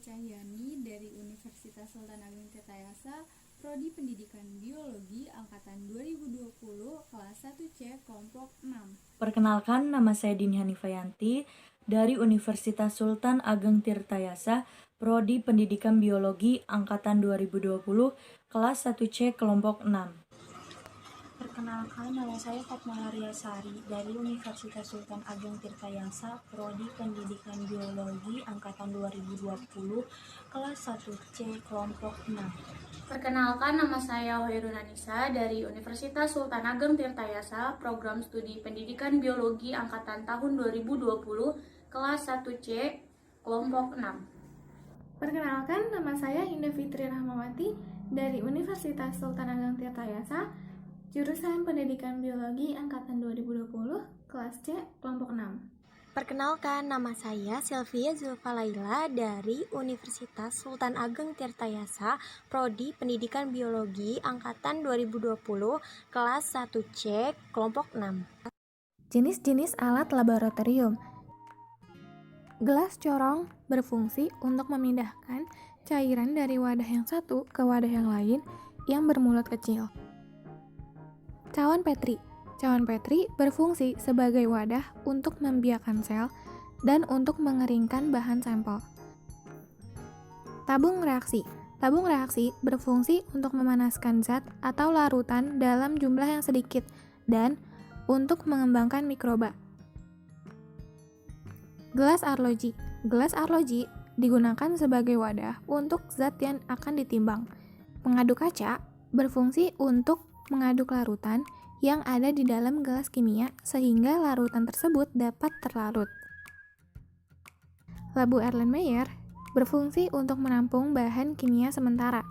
Cahyani dari Universitas Sultan Ageng Tirtayasa, Prodi Pendidikan Biologi Angkatan 2020, kelas 1C, kelompok 6. Perkenalkan, nama saya Dini Hanifayanti dari Universitas Sultan Ageng Tirtayasa, Prodi Pendidikan Biologi Angkatan 2020, kelas 1C, kelompok 6. Perkenalkan, nama saya Fatmala Riyasari dari Universitas Sultan Ageng Tirtayasa, Prodi Pendidikan Biologi Angkatan 2020, kelas 1C, kelompok 6. Perkenalkan, nama saya Hoirun Anissa dari Universitas Sultan Ageng Tirtayasa, Program Studi Pendidikan Biologi Angkatan tahun 2020, kelas 1C, kelompok 6. Perkenalkan, nama saya Indah Fitri Rahmawati dari Universitas Sultan Ageng Tirtayasa, jurusan Pendidikan Biologi Angkatan 2020, kelas C, kelompok 6. Perkenalkan, nama saya Sylvia Zulfalaila dari Universitas Sultan Ageng Tirtayasa, Prodi Pendidikan Biologi Angkatan 2020, kelas 1C, kelompok 6. Jenis-jenis alat laboratorium. Gelas corong berfungsi untuk memindahkan cairan dari wadah yang satu ke wadah yang lain yang bermulut kecil. Cawan Petri. Cawan Petri berfungsi sebagai wadah untuk membiarkan sel dan untuk mengeringkan bahan sampel. Tabung reaksi. Tabung reaksi berfungsi untuk memanaskan zat atau larutan dalam jumlah yang sedikit dan untuk mengembangkan mikroba. Gelas arloji. Gelas arloji digunakan sebagai wadah untuk zat yang akan ditimbang. Pengaduk kaca berfungsi untuk mengaduk larutan yang ada di dalam gelas kimia sehingga larutan tersebut dapat terlarut. Labu Erlenmeyer berfungsi untuk menampung bahan kimia sementara.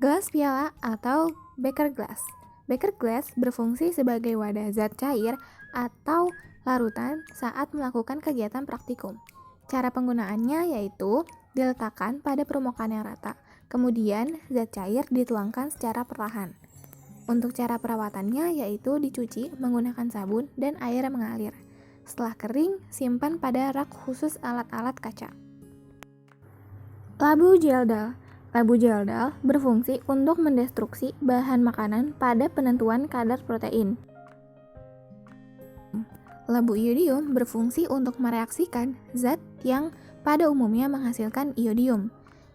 Gelas piala atau beker glass. Beker glass berfungsi sebagai wadah zat cair atau larutan saat melakukan kegiatan praktikum. Cara penggunaannya yaitu diletakkan pada permukaan yang rata. Kemudian, zat cair dituangkan secara perlahan. Untuk cara perawatannya yaitu dicuci menggunakan sabun dan air mengalir. Setelah kering, simpan pada rak khusus alat-alat kaca. Labu Geldal. Labu Geldal berfungsi untuk mendestruksi bahan makanan pada penentuan kadar protein. Labu iodium berfungsi untuk mereaksikan zat yang pada umumnya menghasilkan iodium.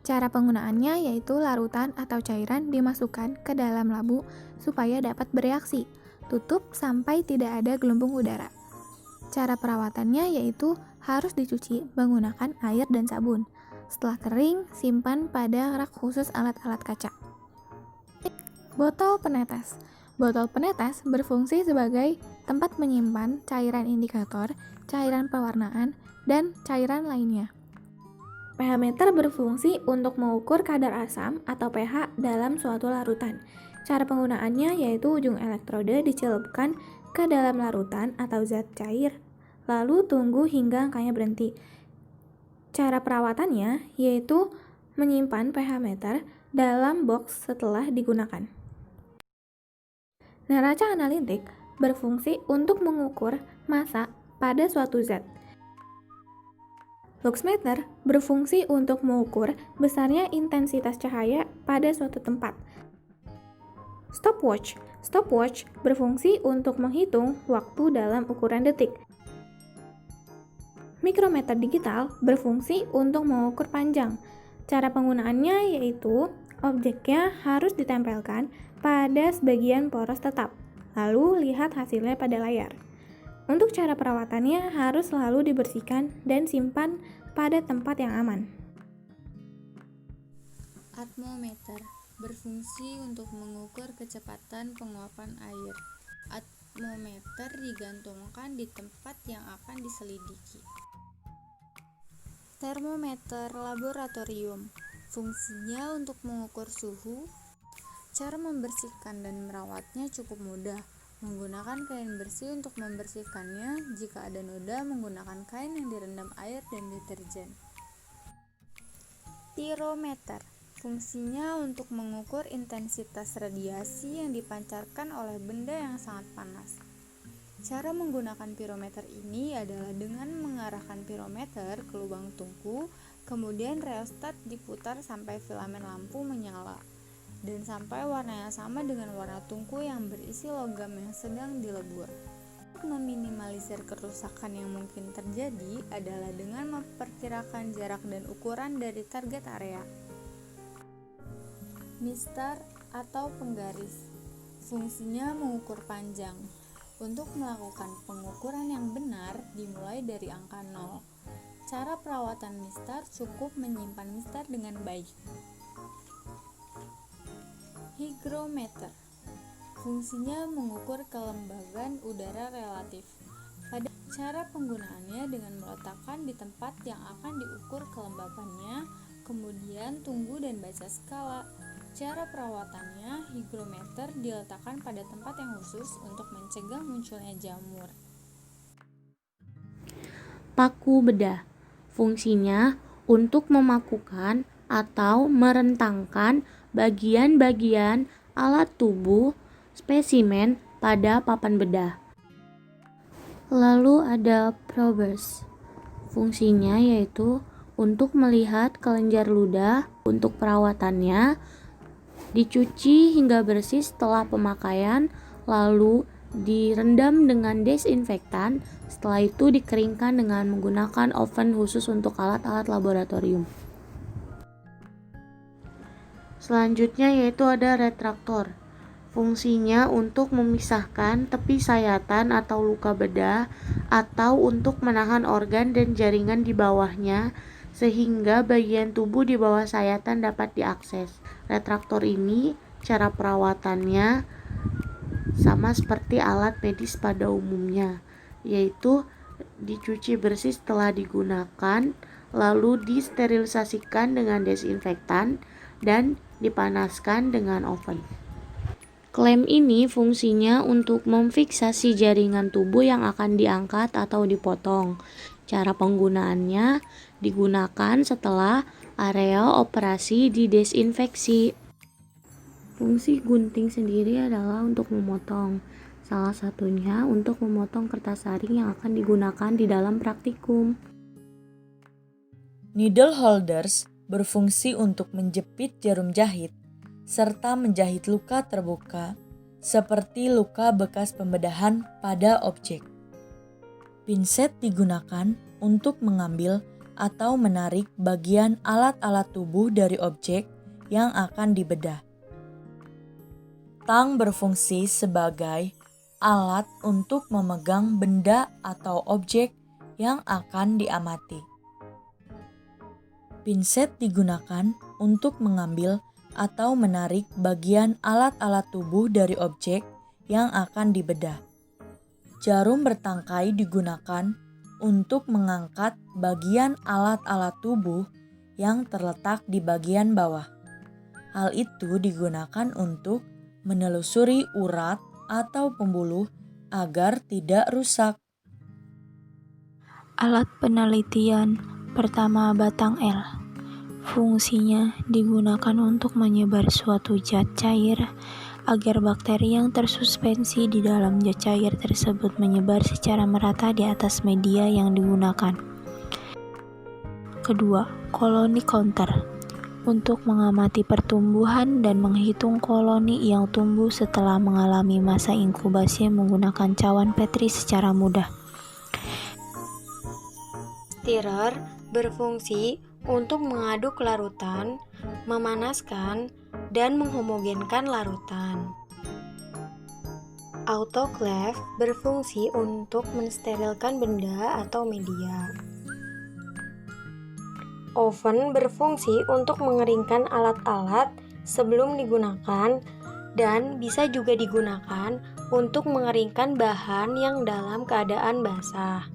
Cara penggunaannya yaitu larutan atau cairan dimasukkan ke dalam labu supaya dapat bereaksi. Tutup sampai tidak ada gelembung udara. Cara perawatannya yaitu harus dicuci menggunakan air dan sabun. Setelah kering, simpan pada rak khusus alat-alat kaca. Botol penetes. Botol penetes berfungsi sebagai tempat menyimpan cairan indikator, cairan pewarnaan, dan cairan lainnya. pH meter berfungsi untuk mengukur kadar asam atau pH dalam suatu larutan. Cara penggunaannya yaitu ujung elektrode dicelupkan ke dalam larutan atau zat cair, lalu tunggu hingga angkanya berhenti. Cara perawatannya yaitu menyimpan pH meter dalam box setelah digunakan. Neraca analitik berfungsi untuk mengukur massa pada suatu zat. Luxmeter berfungsi untuk mengukur besarnya intensitas cahaya pada suatu tempat. Stopwatch. Stopwatch berfungsi untuk menghitung waktu dalam ukuran detik. Mikrometer digital berfungsi untuk mengukur panjang. Cara penggunaannya yaitu objeknya harus ditempelkan pada sebagian poros tetap, lalu lihat hasilnya pada layar. Untuk cara perawatannya harus selalu dibersihkan dan simpan pada tempat yang aman. Atmometer berfungsi untuk mengukur kecepatan penguapan air. Atmometer digantungkan di tempat yang akan diselidiki. Termometer laboratorium fungsinya untuk mengukur suhu. Cara membersihkan dan merawatnya cukup mudah. Menggunakan kain bersih untuk membersihkannya. Jika ada noda, menggunakan kain yang direndam air dan deterjen. Tirometer fungsinya untuk mengukur intensitas radiasi yang dipancarkan oleh benda yang sangat panas. Cara menggunakan pirometer ini adalah dengan mengarahkan pirometer ke lubang tungku, kemudian rheostat diputar sampai filamen lampu menyala, dan sampai warnanya sama dengan warna tungku yang berisi logam yang sedang dilebur. Untuk meminimalisir kerusakan yang mungkin terjadi adalah dengan memperkirakan jarak dan ukuran dari target area. Mistar atau penggaris, fungsinya mengukur panjang. Untuk melakukan pengukuran yang benar dimulai dari angka 0. Cara perawatan mistar cukup menyimpan mistar dengan baik. Hygrometer, fungsinya mengukur kelembaban udara relatif. Pada cara penggunaannya dengan meletakkan di tempat yang akan diukur kelembabannya, kemudian tunggu dan baca skala. Cara perawatannya, hygrometer diletakkan pada tempat yang khusus untuk mencegah munculnya jamur. Paku bedah, fungsinya untuk memakukan atau merentangkan bagian-bagian alat tubuh spesimen pada papan bedah. Lalu ada probers, fungsinya yaitu untuk melihat kelenjar ludah. Untuk perawatannya, dicuci hingga bersih setelah pemakaian, lalu direndam dengan desinfektan. Setelah itu dikeringkan dengan menggunakan oven khusus untuk alat-alat laboratorium. Selanjutnya yaitu ada retraktor. Fungsinya untuk memisahkan tepi sayatan atau luka bedah atau untuk menahan organ dan jaringan di bawahnya sehingga bagian tubuh di bawah sayatan dapat diakses. Retraktor ini cara perawatannya sama seperti alat medis pada umumnya, yaitu dicuci bersih setelah digunakan, lalu disterilisasikan dengan desinfektan dan dipanaskan dengan oven. Klem ini fungsinya untuk memfiksasi jaringan tubuh yang akan diangkat atau dipotong. Cara penggunaannya digunakan setelah area operasi didesinfeksi. Fungsi gunting sendiri adalah untuk memotong. Salah satunya untuk memotong kertas saring yang akan digunakan di dalam praktikum. Needle holders berfungsi untuk menjepit jarum jahit serta menjahit luka terbuka seperti luka bekas pembedahan pada objek. Pinset digunakan untuk mengambil atau menarik bagian alat-alat tubuh dari objek yang akan dibedah. Tang berfungsi sebagai alat untuk memegang benda atau objek yang akan diamati. Pinset digunakan untuk mengambil atau menarik bagian alat-alat tubuh dari objek yang akan dibedah. Jarum bertangkai digunakan untuk mengangkat bagian alat-alat tubuh yang terletak di bagian bawah. Hal itu digunakan untuk menelusuri urat atau pembuluh agar tidak rusak. Alat penelitian pertama batang L. Fungsinya digunakan untuk menyebar suatu zat cair agar bakteri yang tersuspensi di dalam zat cair tersebut menyebar secara merata di atas media yang digunakan. Kedua, koloni counter. Untuk mengamati pertumbuhan dan menghitung koloni yang tumbuh setelah mengalami masa inkubasi menggunakan cawan Petri secara mudah. Stirrer berfungsi untuk mengaduk larutan, memanaskan, dan menghomogenkan larutan. Autoclave berfungsi untuk mensterilkan benda atau media. Oven berfungsi untuk mengeringkan alat-alat sebelum digunakan dan bisa juga digunakan untuk mengeringkan bahan yang dalam keadaan basah.